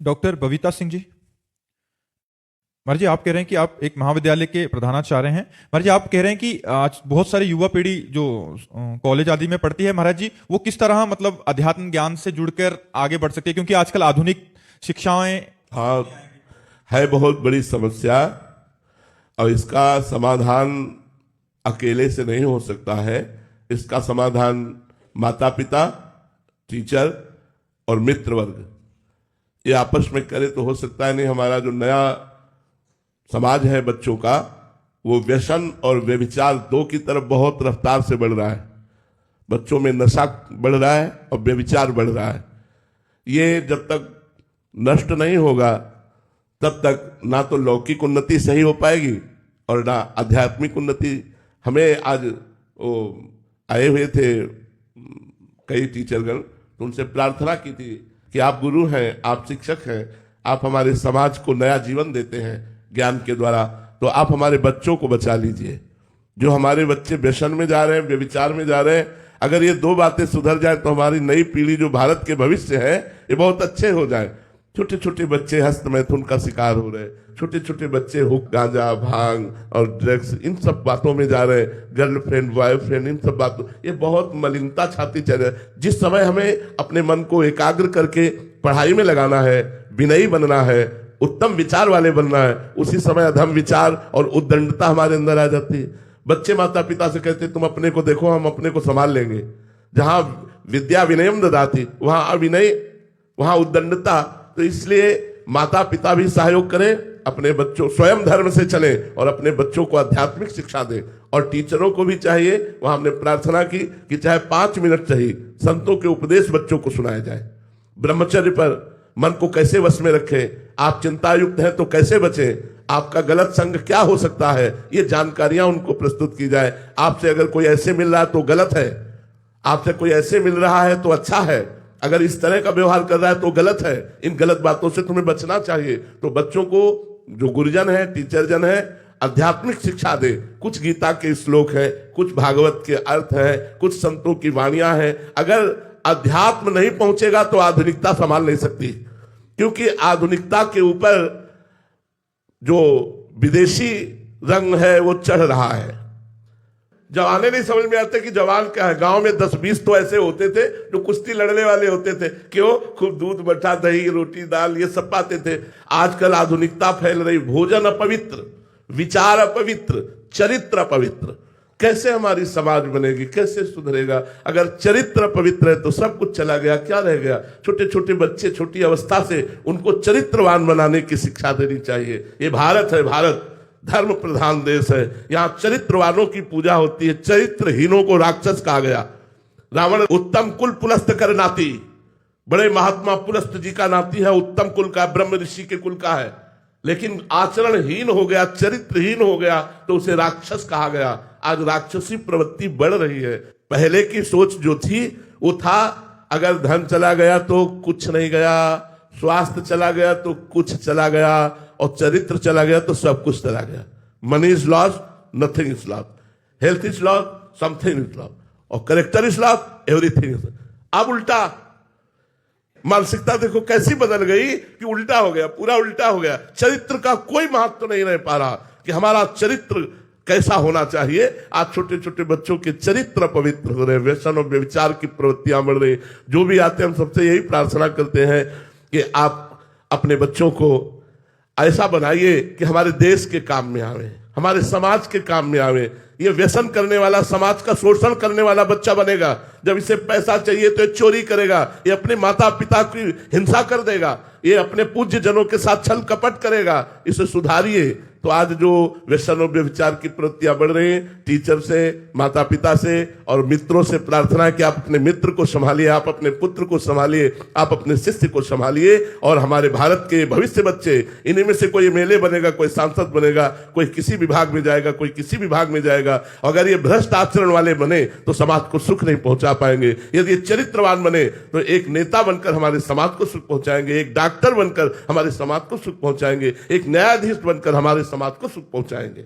Doctor Babita Singh ji. महाराज जी, आप कह रहे हैं कि आप एक महाविद्यालय के प्रधानाचार्य हैं। महाराज जी, आप कह रहे हैं कि आज बहुत सारी युवा पीढ़ी जो कॉलेज आदि में पढ़ती है, महाराज जी, वो किस तरह मतलब अध्यात्म ज्ञान से जुड़कर आगे बढ़ सकती है, क्योंकि आजकल आधुनिक शिक्षाएं। हाँ, है बहुत बड़ी समस्या। और इसका समाधान अकेले से नहीं हो सकता है। इसका समाधान माता पिता, टीचर और मित्र वर्ग ये आपस में करे तो हो सकता है। नहीं, हमारा जो नया समाज है बच्चों का, वो व्यसन और व्यभिचार दो की तरफ बहुत रफ्तार से बढ़ रहा है। बच्चों में नशा बढ़ रहा है और व्यभिचार बढ़ रहा है। ये जब तक नष्ट नहीं होगा तब तक ना तो लौकिक उन्नति सही हो पाएगी और ना आध्यात्मिक उन्नति। हमें आज वो आए हुए थे कई टीचरगण, तो उनसे प्रार्थना की थी कि आप गुरु हैं, आप शिक्षक हैं, आप हमारे समाज को नया जीवन देते हैं ज्ञान के द्वारा, तो आप हमारे बच्चों को बचा लीजिए। जो हमारे बच्चे व्यसन में जा रहे हैं, व्यभिचार में जा रहे हैं, अगर ये दो बातें सुधर जाए तो हमारी नई पीढ़ी जो भारत के भविष्य है ये बहुत अच्छे हो जाए। छोटे छोटे बच्चे हस्त मैथुन का शिकार हो रहे हैं, छोटे छोटे बच्चे हुक, गांजा, भांग और ड्रग्स, इन सब बातों में जा रहे हैं, गर्लफ्रेंड, बॉयफ्रेंड, इन सब बातों, ये बहुत मलिनता छाती चल रही है। जिस समय हमें अपने मन को एकाग्र करके पढ़ाई में लगाना है, विनयी बनना है, उत्तम विचार वाले बनना है, उसी समय अधम विचार और उद्दंडता हमारे अंदर आ जाती है। बच्चे माता पिता से कहते तुम अपने को देखो, हम अपने को संभाल लेंगे। जहां विद्या विनयम ददाति, वहां अविनय, वहां उद्दंडता। तो इसलिए माता पिता भी सहयोग करें, अपने बच्चों स्वयं धर्म से चले और अपने बच्चों को आध्यात्मिक शिक्षा दें। और टीचरों को भी चाहिए, वहां हमने प्रार्थना की कि चाहे 5 मिनट चाहिए, संतों के उपदेश बच्चों को सुनाया जाए। ब्रह्मचर्य पर मन को कैसे वश में रखें, आप चिंतायुक्त हैं तो कैसे बचें, आपका गलत संग क्या हो सकता है, ये जानकारियां उनको प्रस्तुत की जाए। आपसे अगर कोई ऐसे मिल रहा है तो गलत है, आपसे कोई ऐसे मिल रहा है तो अच्छा है, अगर इस तरह का व्यवहार कर रहा है तो गलत है, इन गलत बातों से तुम्हें बचना चाहिए। तो बच्चों को जो गुरुजन है, टीचर जन है, आध्यात्मिक शिक्षा दे। कुछ गीता के श्लोक है, कुछ भागवत के अर्थ है, कुछ संतों की वाणियां हैं। अगर अध्यात्म नहीं पहुंचेगा तो आधुनिकता संभाल नहीं सकती, क्योंकि आधुनिकता के ऊपर जो विदेशी रंग है वो चढ़ रहा है। जवाने नहीं समझ में आते कि जवान क्या है। गांव में 10-20 तो ऐसे होते थे जो कुश्ती लड़ने वाले होते थे। क्यों? खूब दूध, मट्ठा, दही, रोटी, दाल ये सब पाते थे। आजकल आधुनिकता फैल रही, भोजन अपवित्र, विचार अपवित्र, चरित्र अपवित्र। कैसे हमारी समाज बनेगी, कैसे सुधरेगा? अगर चरित्र पवित्र है तो सब कुछ चला गया, क्या रह गया? छोटे छोटे बच्चे छोटी अवस्था से उनको चरित्रवान बनाने की शिक्षा देनी चाहिए। ये भारत है, भारत धर्म प्रधान देश है, यहाँ चरित्रवानों की पूजा होती है, चरित्रहीनों को राक्षस कहा गया। रावण उत्तम कुल पुलस्त कर नाती, बड़े महात्मा पुलस्त जी का नाती है, उत्तम कुल का, ब्रह्म ऋषि के कुल का है, लेकिन आचरणहीन हो गया, चरित्रहीन हो गया तो उसे राक्षस कहा गया। आज राक्षसी प्रवृत्ति बढ़ रही है। पहले की सोच जो थी वो था, अगर धन चला गया तो कुछ नहीं गया, स्वास्थ्य चला गया तो कुछ चला गया, और चरित्र चला गया तो सब कुछ चला गया। Money is lost, nothing is lost, health is lost, something is lost, और character is lost, everything is. अब उल्टा मानसिकता देखो कैसी बदल गई कि उल्टा हो गया, पूरा उल्टा हो गया। चरित्र का कोई महत्व नहीं रह पा रहा कि हमारा चरित्र कैसा होना चाहिए। आज छोटे छोटे बच्चों के चरित्र पवित्र हो रहे, व्यसन और व्यभिचार की प्रवृत्तियां बढ़ रही। जो भी आते हैं हम सबसे यही प्रार्थना करते हैं कि आप अपने बच्चों को ऐसा बनाइए कि हमारे देश के काम में आवे, हमारे समाज के काम में आवे। ये व्यसन करने वाला, समाज का शोषण करने वाला बच्चा बनेगा। जब इसे पैसा चाहिए तो ये चोरी करेगा, ये अपने माता पिता की हिंसा कर देगा, ये अपने पूज्य जनों के साथ छल कपट करेगा। इसे सुधारिए। तो आज जो व्यसन और व्यभिचार की प्रवृत्तियां बढ़ रही हैं, टीचर से, माता पिता से और मित्रों से प्रार्थना है कि आप अपने मित्र को संभालिए, आप अपने पुत्र को संभालिए, आप अपने शिष्य को संभालिए। और हमारे भारत के भविष्य बच्चे, इन्हीं में से कोई एमएलए बनेगा, कोई सांसद बनेगा, कोई किसी विभाग में जाएगा, कोई किसी विभाग में जाएगा। अगर ये भ्रष्ट आचरण वाले बने तो समाज को सुख नहीं पहुंचा पाएंगे। यदि ये चरित्रवान बने तो एक नेता बनकर हमारे समाज को सुख पहुंचाएंगे, एक डॉक्टर बनकर हमारे समाज को सुख पहुंचाएंगे, एक न्यायाधीश बनकर हमारे समाज को सुख पहुंचाएंगे।